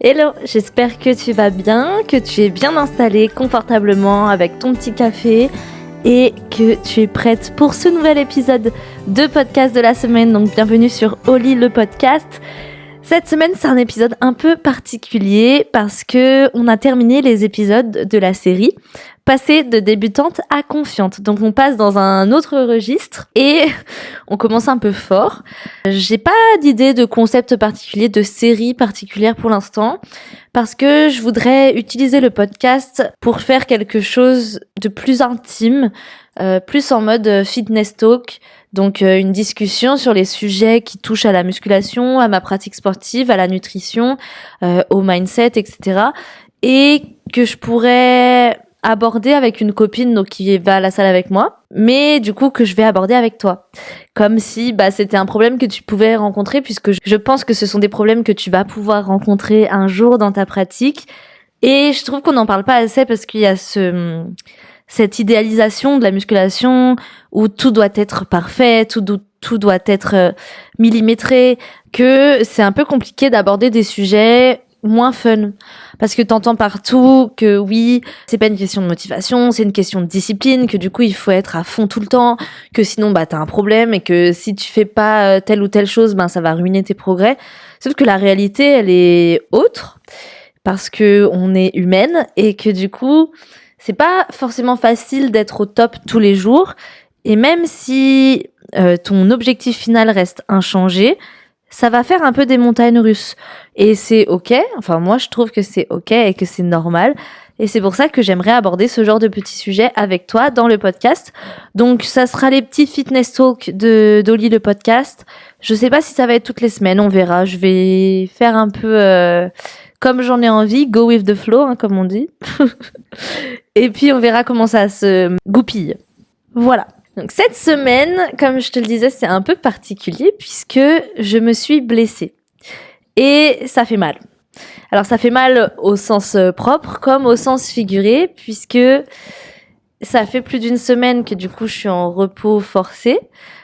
Hello, j'espère que tu vas bien, que tu es bien installé confortablement avec ton petit café et que tu es prête pour ce nouvel épisode de podcast de la semaine. Donc bienvenue sur Oli le podcast. Cette semaine, c'est un épisode un peu particulier parce que on a terminé les épisodes de la série passer de débutante à confiante. Donc on passe dans un autre registre et on commence un peu fort. J'ai pas d'idée de concept particulier, de série particulière pour l'instant parce que je voudrais utiliser le podcast pour faire quelque chose de plus intime, plus en mode fitness talk. Donc une discussion sur les sujets qui touchent à la musculation, à ma pratique sportive, à la nutrition, au mindset, etc. Et que je pourrais aborder avec une copine donc qui va à la salle avec moi, mais du coup que je vais aborder avec toi. Comme si c'était un problème que tu pouvais rencontrer, puisque je pense que ce sont des problèmes que tu vas pouvoir rencontrer un jour dans ta pratique. Et je trouve qu'on n'en parle pas assez parce qu'il y a cette idéalisation de la musculation où tout doit être parfait, tout doit être millimétré, que c'est un peu compliqué d'aborder des sujets moins fun. Parce que t'entends partout que oui, c'est pas une question de motivation, c'est une question de discipline, que du coup il faut être à fond tout le temps, que sinon t'as un problème et que si tu fais pas telle ou telle chose, ça va ruiner tes progrès. Sauf que la réalité, elle est autre, parce que on est humaine et que du coup, c'est pas forcément facile d'être au top tous les jours. Et même si ton objectif final reste inchangé, ça va faire un peu des montagnes russes. Et c'est ok, enfin moi je trouve que c'est ok et que c'est normal. Et c'est pour ça que j'aimerais aborder ce genre de petits sujets avec toi dans le podcast. Donc ça sera les petits fitness talks d'Oli le podcast. Je sais pas si ça va être toutes les semaines, on verra. Je vais faire un peu comme j'en ai envie, go with the flow, comme on dit. Et puis on verra comment ça se goupille. Voilà. Donc cette semaine, comme je te le disais, c'est un peu particulier puisque je me suis blessée. Et ça fait mal. Alors ça fait mal au sens propre comme au sens figuré puisque ça fait plus d'une semaine que du coup je suis en repos forcé.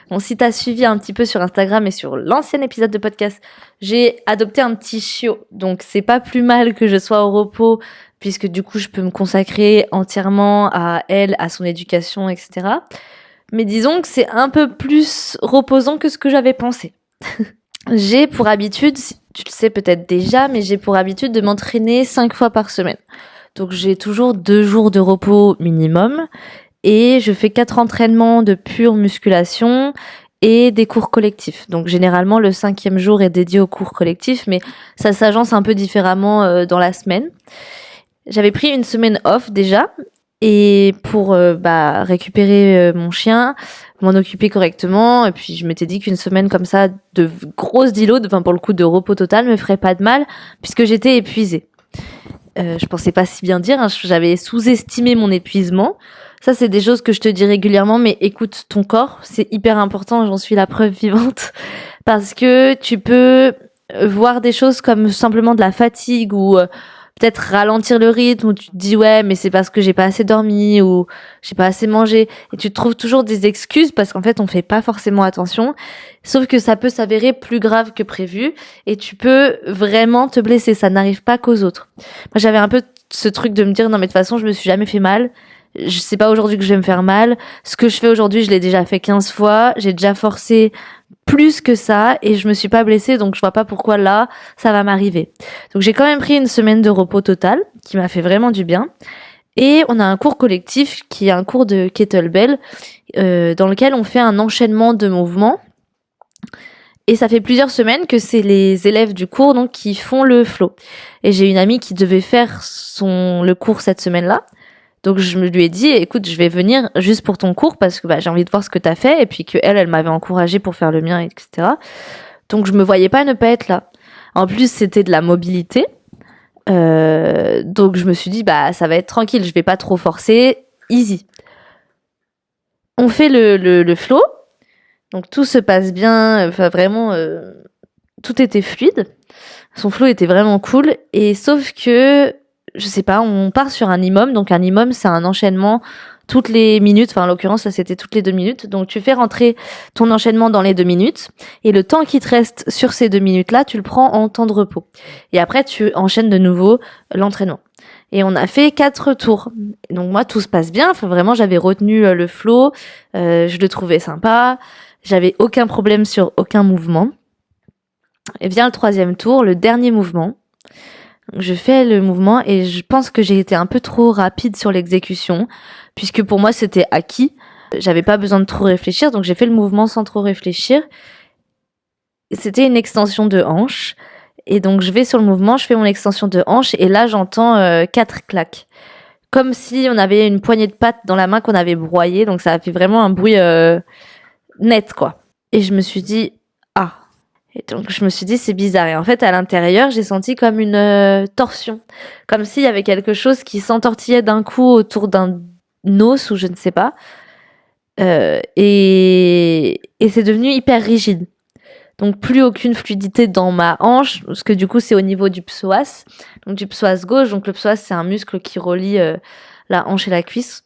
Bon, si t'as suivi un petit peu sur Instagram et sur l'ancien épisode de podcast, j'ai adopté un petit chiot. Donc c'est pas plus mal que je sois au repos puisque du coup je peux me consacrer entièrement à elle, à son éducation, etc. Mais disons que c'est un peu plus reposant que ce que j'avais pensé. J'ai pour habitude, tu le sais peut-être déjà, mais j'ai pour habitude de m'entraîner 5 fois par semaine. Donc j'ai toujours 2 jours de repos minimum et je fais 4 entraînements de pure musculation et des cours collectifs. Donc généralement le 5e jour est dédié aux cours collectifs, mais ça s'agence un peu différemment dans la semaine. J'avais pris une semaine off déjà. Et pour récupérer mon chien, m'en occuper correctement, et puis je m'étais dit qu'une semaine comme ça de grosse deload, pour le coup de repos total, me ferait pas de mal, puisque j'étais épuisée. Je pensais pas si bien dire, j'avais sous-estimé mon épuisement. Ça, c'est des choses que je te dis régulièrement, mais écoute ton corps, c'est hyper important, j'en suis la preuve vivante, parce que tu peux voir des choses comme simplement de la fatigue ou peut-être ralentir le rythme, où tu te dis ouais mais c'est parce que j'ai pas assez dormi ou j'ai pas assez mangé, et tu trouves toujours des excuses parce qu'en fait on fait pas forcément attention, sauf que ça peut s'avérer plus grave que prévu et tu peux vraiment te blesser, ça n'arrive pas qu'aux autres. Moi j'avais un peu ce truc de me dire non mais de toute façon je me suis jamais fait mal, je sais pas aujourd'hui que je vais me faire mal, ce que je fais aujourd'hui je l'ai déjà fait 15 fois, j'ai déjà forcé plus que ça et je me suis pas blessée, donc je vois pas pourquoi là ça va m'arriver. Donc j'ai quand même pris une semaine de repos total qui m'a fait vraiment du bien, et on a un cours collectif qui est un cours de kettlebell dans lequel on fait un enchaînement de mouvements, et ça fait plusieurs semaines que c'est les élèves du cours donc qui font le flow, et j'ai une amie qui devait faire le cours cette semaine-là. Donc je lui ai dit écoute, je vais venir juste pour ton cours parce que j'ai envie de voir ce que t'as fait, et puis que elle m'avait encouragée pour faire le mien, etc. Donc je me voyais pas ne pas être là. En plus c'était de la mobilité, donc je me suis dit ça va être tranquille, je vais pas trop forcer, easy. On fait le flow, donc tout se passe bien, vraiment tout était fluide. Son flow était vraiment cool, et sauf que je sais pas, on part sur un IMOM. Donc un IMOM, c'est un enchaînement toutes les minutes, enfin en l'occurrence là c'était toutes les 2 minutes, donc tu fais rentrer ton enchaînement dans les 2 minutes, et le temps qui te reste sur ces 2 minutes-là, tu le prends en temps de repos. Et après tu enchaînes de nouveau l'entraînement. Et on a fait 4 tours. Donc moi tout se passe bien, enfin vraiment j'avais retenu le flow, je le trouvais sympa, j'avais aucun problème sur aucun mouvement. Et vient le 3e tour, le dernier mouvement. Je fais le mouvement et je pense que j'ai été un peu trop rapide sur l'exécution, puisque pour moi c'était acquis. J'avais pas besoin de trop réfléchir, donc j'ai fait le mouvement sans trop réfléchir. C'était une extension de hanche. Et donc je vais sur le mouvement, je fais mon extension de hanche et là j'entends 4 claques. Comme si on avait une poignée de pattes dans la main qu'on avait broyée, donc ça a fait vraiment un bruit net quoi. Et je me suis dit, ah. Et donc je me suis dit c'est bizarre. Et en fait à l'intérieur j'ai senti comme une torsion, comme s'il y avait quelque chose qui s'entortillait d'un coup autour d'un os ou je ne sais pas. Et c'est devenu hyper rigide. Donc plus aucune fluidité dans ma hanche, parce que du coup c'est au niveau du psoas, donc du psoas gauche. Donc le psoas c'est un muscle qui relie la hanche et la cuisse,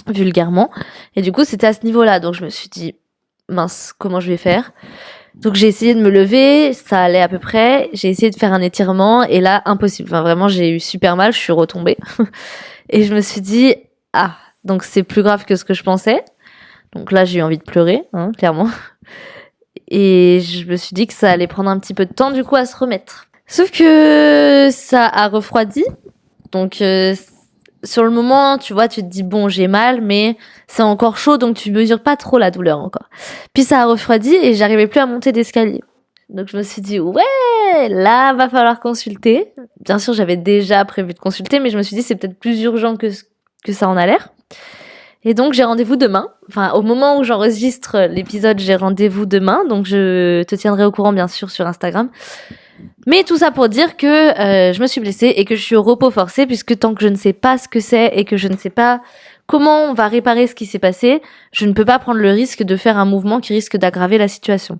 vulgairement. Et du coup c'était à ce niveau-là. Donc je me suis dit mince, comment je vais faire ? Donc j'ai essayé de me lever, ça allait à peu près. J'ai essayé de faire un étirement et là impossible. Enfin vraiment j'ai eu super mal, je suis retombée. Et je me suis dit ah donc c'est plus grave que ce que je pensais. Donc là j'ai eu envie de pleurer, hein, clairement. Et je me suis dit que ça allait prendre un petit peu de temps du coup à se remettre. Sauf que ça a refroidi. Donc sur le moment, tu vois, tu te dis bon, j'ai mal, mais c'est encore chaud, donc tu mesures pas trop la douleur encore. Puis ça a refroidi et j'arrivais plus à monter d'escalier. Donc je me suis dit ouais, là va falloir consulter. Bien sûr, j'avais déjà prévu de consulter, mais je me suis dit c'est peut-être plus urgent que ça en a l'air. Et donc j'ai rendez-vous demain. Enfin, au moment où j'enregistre l'épisode, j'ai rendez-vous demain. Donc je te tiendrai au courant bien sûr sur Instagram. Mais tout ça pour dire que je me suis blessée et que je suis au repos forcé, puisque tant que je ne sais pas ce que c'est et que je ne sais pas comment on va réparer ce qui s'est passé, je ne peux pas prendre le risque de faire un mouvement qui risque d'aggraver la situation.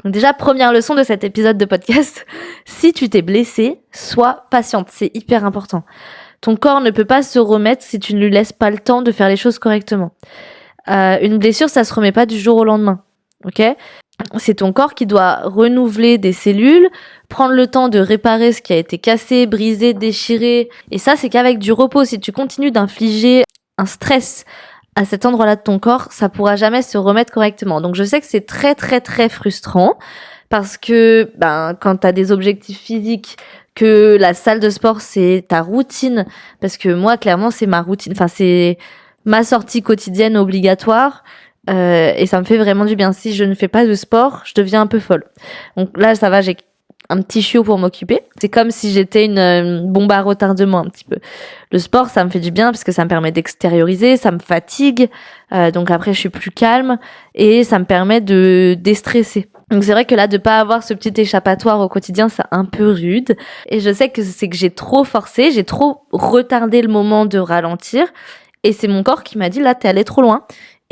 Donc déjà, première leçon de cet épisode de podcast, si tu t'es blessée, sois patiente, c'est hyper important. Ton corps ne peut pas se remettre si tu ne lui laisses pas le temps de faire les choses correctement. Une blessure, ça se remet pas du jour au lendemain, ok ? C'est ton corps qui doit renouveler des cellules, prendre le temps de réparer ce qui a été cassé, brisé, déchiré. Et ça, c'est qu'avec du repos. Si tu continues d'infliger un stress à cet endroit-là de ton corps, ça pourra jamais se remettre correctement. Donc je sais que c'est très très très frustrant parce que quand tu as des objectifs physiques, que la salle de sport c'est ta routine, parce que moi clairement c'est ma routine, enfin c'est ma sortie quotidienne obligatoire. Et ça me fait vraiment du bien. Si je ne fais pas de sport, je deviens un peu folle. Donc là, ça va, j'ai un petit chiot pour m'occuper. C'est comme si j'étais une bombe à retardement un petit peu. Le sport, ça me fait du bien parce que ça me permet d'extérioriser, ça me fatigue. Donc après, je suis plus calme et ça me permet de déstresser. Donc c'est vrai que là, de pas avoir ce petit échappatoire au quotidien, c'est un peu rude. Et je sais que c'est que j'ai trop forcé, j'ai trop retardé le moment de ralentir. Et c'est mon corps qui m'a dit, là, t'es allé trop loin.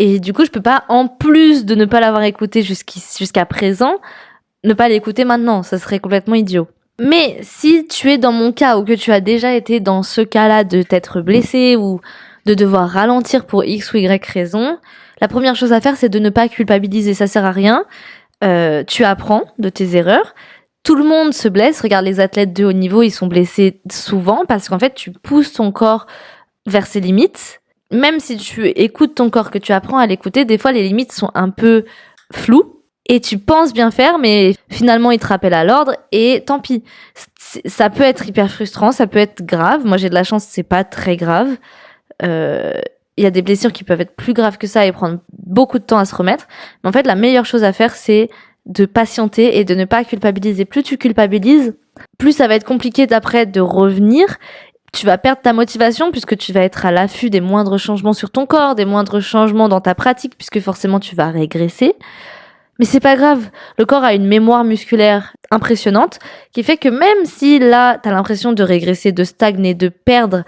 Et du coup, je peux pas, en plus de ne pas l'avoir écouté jusqu'à présent, ne pas l'écouter maintenant. Ça serait complètement idiot. Mais si tu es dans mon cas ou que tu as déjà été dans ce cas-là de t'être blessé ou de devoir ralentir pour X ou Y raison, la première chose à faire, c'est de ne pas culpabiliser. Ça sert à rien. Tu apprends de tes erreurs. Tout le monde se blesse. Regarde les athlètes de haut niveau, ils sont blessés souvent parce qu'en fait, tu pousses ton corps vers ses limites. Même si tu écoutes ton corps, que tu apprends à l'écouter, des fois les limites sont un peu floues et tu penses bien faire, mais finalement il te rappelle à l'ordre et tant pis. Ça peut être hyper frustrant, ça peut être grave. Moi j'ai de la chance, c'est pas très grave. Il y a des blessures qui peuvent être plus graves que ça et prendre beaucoup de temps à se remettre. Mais en fait la meilleure chose à faire c'est de patienter et de ne pas culpabiliser. Plus tu culpabilises, plus ça va être compliqué d'après de revenir. Tu vas perdre ta motivation puisque tu vas être à l'affût des moindres changements sur ton corps, des moindres changements dans ta pratique puisque forcément tu vas régresser. Mais c'est pas grave. Le corps a une mémoire musculaire impressionnante qui fait que même si là, t'as l'impression de régresser, de stagner, de perdre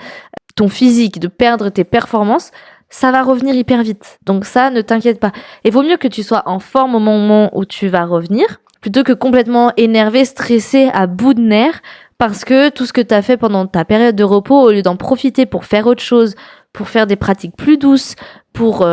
ton physique, de perdre tes performances, ça va revenir hyper vite. Donc ça, ne t'inquiète pas. Et vaut mieux que tu sois en forme au moment où tu vas revenir plutôt que complètement énervé, stressé, à bout de nerfs. Parce que tout ce que tu as fait pendant ta période de repos, au lieu d'en profiter pour faire autre chose, pour faire des pratiques plus douces, pour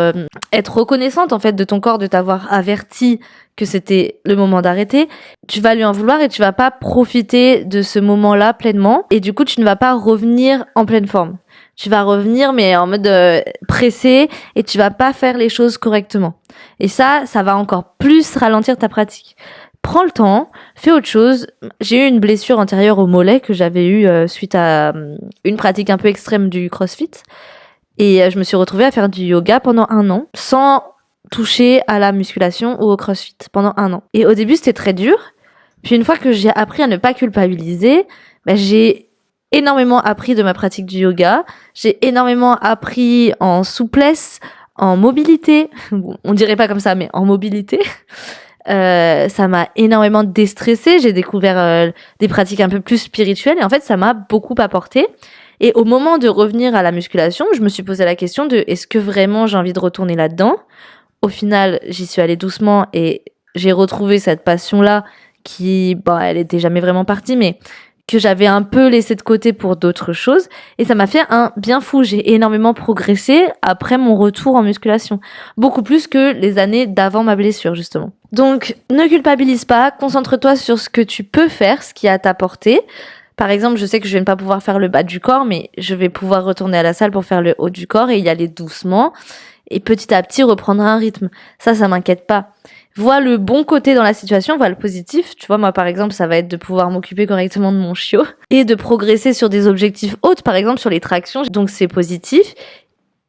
être reconnaissante en fait de ton corps de t'avoir averti que c'était le moment d'arrêter, tu vas lui en vouloir et tu vas pas profiter de ce moment-là pleinement et du coup tu ne vas pas revenir en pleine forme. Tu vas revenir mais en mode pressé et tu vas pas faire les choses correctement. Et ça va encore plus ralentir ta pratique. Prends le temps, fais autre chose. J'ai eu une blessure antérieure au mollet que j'avais eue suite à une pratique un peu extrême du CrossFit. Et je me suis retrouvée à faire du yoga pendant 1 an sans toucher à la musculation ou au CrossFit pendant 1 an. Et au début, c'était très dur. Puis une fois que j'ai appris à ne pas culpabiliser, j'ai énormément appris de ma pratique du yoga. J'ai énormément appris en souplesse, en mobilité. Bon, on dirait pas comme ça, mais en mobilité. Ça m'a énormément déstressée. J'ai découvert des pratiques un peu plus spirituelles et en fait, ça m'a beaucoup apporté. Et au moment de revenir à la musculation, je me suis posé la question de est-ce que vraiment j'ai envie de retourner là-dedans ? Au final, j'y suis allée doucement et j'ai retrouvé cette passion-là qui, elle était jamais vraiment partie, mais que j'avais un peu laissé de côté pour d'autres choses. Et ça m'a fait un bien fou. J'ai énormément progressé après mon retour en musculation. Beaucoup plus que les années d'avant ma blessure, justement. Donc, ne culpabilise pas. Concentre-toi sur ce que tu peux faire, ce qui est à ta portée. Par exemple, je sais que je vais ne pas pouvoir faire le bas du corps, mais je vais pouvoir retourner à la salle pour faire le haut du corps et y aller doucement. Et petit à petit, reprendre un rythme. Ça m'inquiète pas. Vois le bon côté dans la situation, vois le positif. Tu vois, moi, par exemple, ça va être de pouvoir m'occuper correctement de mon chiot et de progresser sur des objectifs hauts, par exemple, sur les tractions. Donc, c'est positif.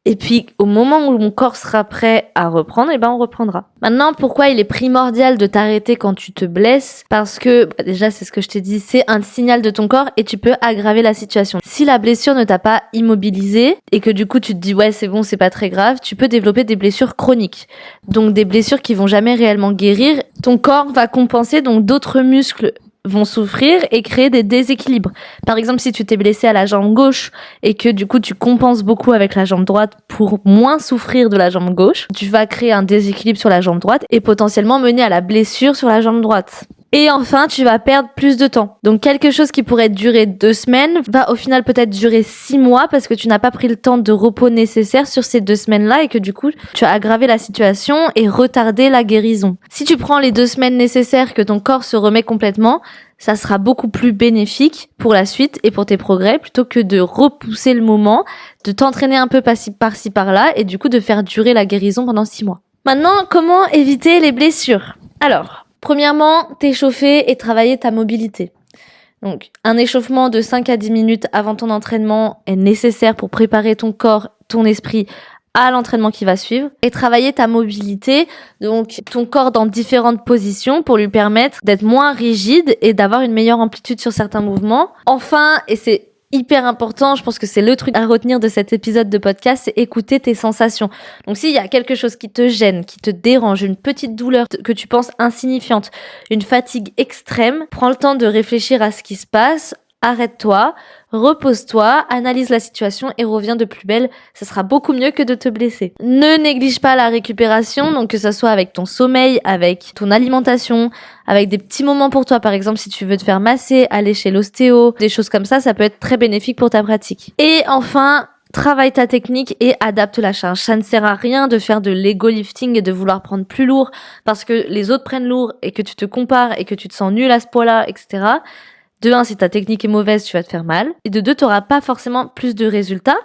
Et puis, au moment où mon corps sera prêt à reprendre, on reprendra. Maintenant, pourquoi il est primordial de t'arrêter quand tu te blesses ? Parce que, déjà, c'est ce que je t'ai dit, c'est un signal de ton corps et tu peux aggraver la situation. Si la blessure ne t'a pas immobilisé et que du coup, tu te dis, ouais, c'est bon, c'est pas très grave, tu peux développer des blessures chroniques. Donc, des blessures qui vont jamais réellement guérir. Ton corps va compenser, donc d'autres muscles vont souffrir et créer des déséquilibres. Par exemple, si tu t'es blessé à la jambe gauche et que du coup tu compenses beaucoup avec la jambe droite pour moins souffrir de la jambe gauche, tu vas créer un déséquilibre sur la jambe droite et potentiellement mener à la blessure sur la jambe droite. Et enfin, tu vas perdre plus de temps. Donc quelque chose qui pourrait durer 2 semaines va au final peut-être durer 6 mois parce que tu n'as pas pris le temps de repos nécessaire sur ces 2 semaines-là et que du coup, tu as aggravé la situation et retardé la guérison. Si tu prends les 2 semaines nécessaires que ton corps se remet complètement, ça sera beaucoup plus bénéfique pour la suite et pour tes progrès plutôt que de repousser le moment, de t'entraîner un peu par-ci par-là et du coup de faire durer la guérison pendant 6 mois. Maintenant, comment éviter les blessures ? Alors, premièrement, t'échauffer et travailler ta mobilité. Donc, un échauffement de 5 à 10 minutes avant ton entraînement est nécessaire pour préparer ton corps, ton esprit à l'entraînement qui va suivre. Et travailler ta mobilité, donc ton corps dans différentes positions pour lui permettre d'être moins rigide et d'avoir une meilleure amplitude sur certains mouvements. Enfin, et c'est hyper important, je pense que c'est le truc à retenir de cet épisode de podcast, c'est écouter tes sensations. Donc s'il y a quelque chose qui te gêne, qui te dérange, une petite douleur que tu penses insignifiante, une fatigue extrême, prends le temps de réfléchir à ce qui se passe, arrête-toi, repose-toi, analyse la situation et reviens de plus belle. Ça sera beaucoup mieux que de te blesser. Ne néglige pas la récupération, donc que ça soit avec ton sommeil, avec ton alimentation, avec des petits moments pour toi. Par exemple, si tu veux te faire masser, aller chez l'ostéo, des choses comme ça peut être très bénéfique pour ta pratique. Et enfin, travaille ta technique et adapte la charge. Ça ne sert à rien de faire de l'ego lifting et de vouloir prendre plus lourd parce que les autres prennent lourd et que tu te compares et que tu te sens nul à ce poids-là, etc. De 1, si ta technique est mauvaise, tu vas te faire mal. Et de 2, tu n'auras pas forcément plus de résultats.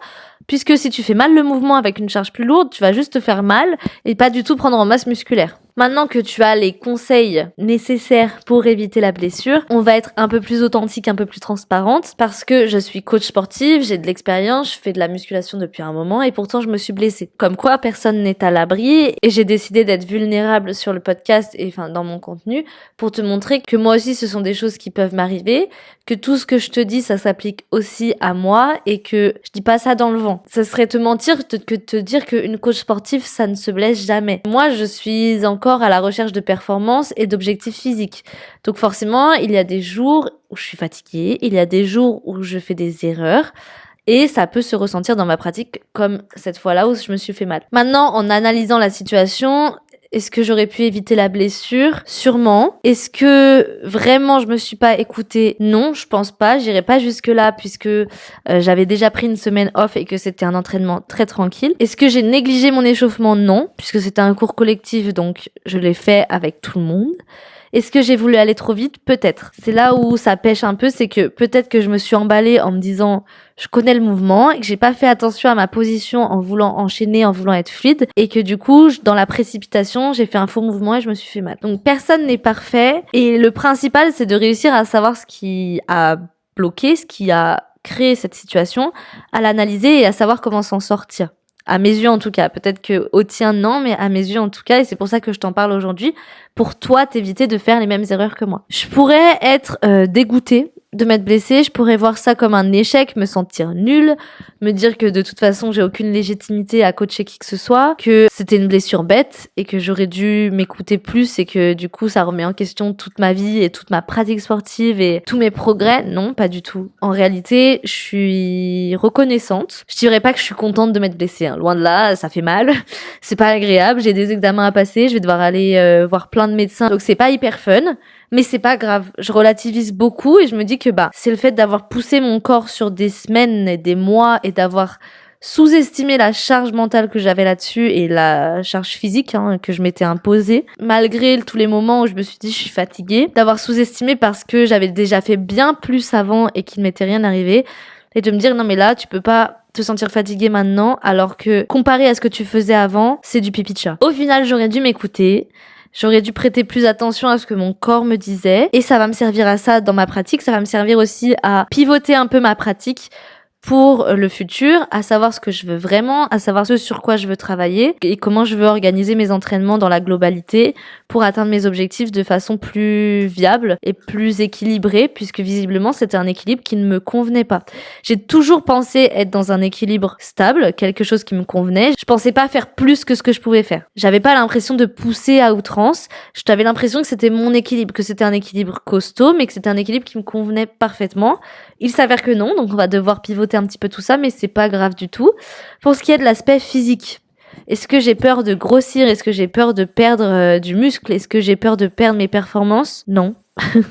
Puisque si tu fais mal le mouvement avec une charge plus lourde, tu vas juste te faire mal et pas du tout prendre en masse musculaire. Maintenant que tu as les conseils nécessaires pour éviter la blessure, on va être un peu plus authentique, un peu plus transparente parce que je suis coach sportive, j'ai de l'expérience, je fais de la musculation depuis un moment et pourtant je me suis blessée. Comme quoi, personne n'est à l'abri et j'ai décidé d'être vulnérable sur le podcast et dans mon contenu pour te montrer que moi aussi ce sont des choses qui peuvent m'arriver, que tout ce que je te dis ça s'applique aussi à moi et que je dis pas ça dans le vent. Ça serait te mentir que te dire qu'une coach sportive ça ne se blesse jamais. Moi je suis encore à la recherche de performance et d'objectifs physiques. Donc forcément, il y a des jours où je suis fatiguée, il y a des jours où je fais des erreurs et ça peut se ressentir dans ma pratique comme cette fois-là où je me suis fait mal. Maintenant, en analysant la situation, Est-ce que j'aurais pu éviter la blessure? Sûrement. Est-ce que vraiment je me suis pas écoutée? Non, je pense pas. J'irai pas jusque-là puisque j'avais déjà pris une semaine off et que c'était un entraînement très tranquille. Est-ce que j'ai négligé mon échauffement? Non, puisque c'était un cours collectif, donc je l'ai fait avec tout le monde. Est-ce que j'ai voulu aller trop vite? Peut-être. C'est là où ça pêche un peu, c'est que peut-être que je me suis emballée en me disant je connais le mouvement et que j'ai pas fait attention à ma position en voulant enchaîner, en voulant être fluide et que du coup, dans la précipitation, j'ai fait un faux mouvement et je me suis fait mal. Donc personne n'est parfait et le principal, c'est de réussir à savoir ce qui a bloqué, ce qui a créé cette situation, à l'analyser et à savoir comment s'en sortir. À mes yeux en tout cas, peut-être que au tien non, mais à mes yeux en tout cas, et c'est pour ça que je t'en parle aujourd'hui, pour toi t'éviter de faire les mêmes erreurs que moi. Je pourrais être dégoûtée de m'être blessée, je pourrais voir ça comme un échec, me sentir nulle, me dire que de toute façon j'ai aucune légitimité à coacher qui que ce soit, que c'était une blessure bête et que j'aurais dû m'écouter plus et que du coup ça remet en question toute ma vie et toute ma pratique sportive et tous mes progrès. Non, pas du tout. En réalité, je suis reconnaissante. Je dirais pas que je suis contente de m'être blessée, hein. Loin de là, ça fait mal, c'est pas agréable, j'ai des examens à passer, je vais devoir aller voir plein de médecins, donc c'est pas hyper fun. Mais c'est pas grave, je relativise beaucoup et je me dis que c'est le fait d'avoir poussé mon corps sur des semaines et des mois et d'avoir sous-estimé la charge mentale que j'avais là-dessus et la charge physique que je m'étais imposée, malgré tous les moments où je me suis dit je suis fatiguée, d'avoir sous-estimé parce que j'avais déjà fait bien plus avant et qu'il ne m'était rien arrivé, et de me dire non mais là tu peux pas te sentir fatiguée maintenant alors que comparé à ce que tu faisais avant, c'est du pipi de chat. Au final, j'aurais dû m'écouter. J'aurais dû prêter plus attention à ce que mon corps me disait et ça va me servir à ça dans ma pratique. Ça va me servir aussi à pivoter un peu ma pratique pour le futur, à savoir ce que je veux vraiment, à savoir ce sur quoi je veux travailler et comment je veux organiser mes entraînements dans la globalité pour atteindre mes objectifs de façon plus viable et plus équilibrée, puisque visiblement c'était un équilibre qui ne me convenait pas. J'ai toujours pensé être dans un équilibre stable, quelque chose qui me convenait. Je pensais pas faire plus que ce que je pouvais faire. J'avais pas l'impression de pousser à outrance. J'avais l'impression que c'était mon équilibre, que c'était un équilibre costaud, mais que c'était un équilibre qui me convenait parfaitement. Il s'avère que non, donc on va devoir pivoter un petit peu tout ça, mais c'est pas grave du tout. Pour ce qui est de l'aspect physique, est-ce que j'ai peur de grossir? Est-ce que j'ai peur de perdre du muscle? Est-ce que j'ai peur de perdre mes performances? Non. Il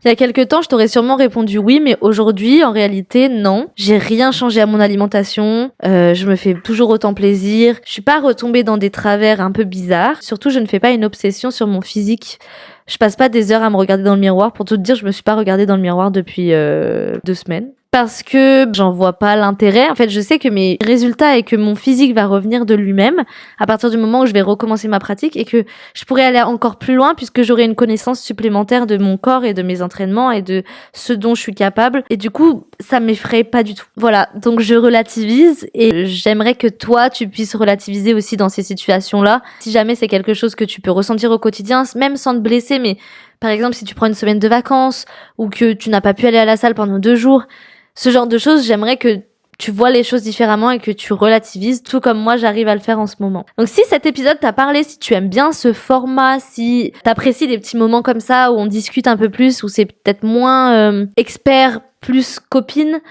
y a quelques temps, je t'aurais sûrement répondu oui, mais aujourd'hui, en réalité, non. J'ai rien changé à mon alimentation. Je me fais toujours autant plaisir. Je suis pas retombée dans des travers un peu bizarres. Surtout, je ne fais pas une obsession sur mon physique. Je passe pas des heures à me regarder dans le miroir. Pour tout te dire, je me suis pas regardée dans le miroir depuis 2 semaines. Parce que j'en vois pas l'intérêt. En fait, je sais que mes résultats et que mon physique va revenir de lui-même à partir du moment où je vais recommencer ma pratique et que je pourrais aller encore plus loin puisque j'aurai une connaissance supplémentaire de mon corps et de mes entraînements et de ce dont je suis capable. Et du coup, ça m'effraie pas du tout. Voilà. Donc, je relativise et j'aimerais que toi, tu puisses relativiser aussi dans ces situations-là. Si jamais c'est quelque chose que tu peux ressentir au quotidien, même sans te blesser, mais par exemple, si tu prends une semaine de vacances ou que tu n'as pas pu aller à la salle pendant 2 jours, ce genre de choses, j'aimerais que tu vois les choses différemment et que tu relativises, tout comme moi j'arrive à le faire en ce moment. Donc si cet épisode t'a parlé, si tu aimes bien ce format, si t'apprécies des petits moments comme ça où on discute un peu plus, où c'est peut-être moins expert, plus copine,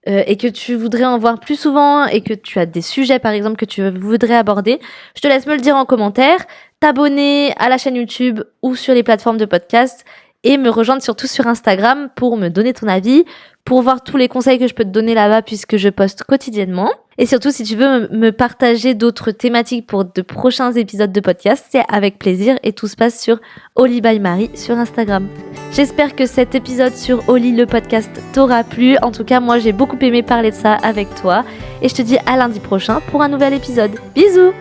et que tu voudrais en voir plus souvent et que tu as des sujets par exemple que tu voudrais aborder, je te laisse me le dire en commentaire, t'abonner à la chaîne YouTube ou sur les plateformes de podcast et me rejoindre surtout sur Instagram pour me donner ton avis, pour voir tous les conseils que je peux te donner là-bas puisque je poste quotidiennement. Et surtout, si tu veux me partager d'autres thématiques pour de prochains épisodes de podcast, c'est avec plaisir et tout se passe sur Oli by Marie sur Instagram. J'espère que cet épisode sur Oli le podcast t'aura plu. En tout cas, moi j'ai beaucoup aimé parler de ça avec toi et je te dis à lundi prochain pour un nouvel épisode. Bisous!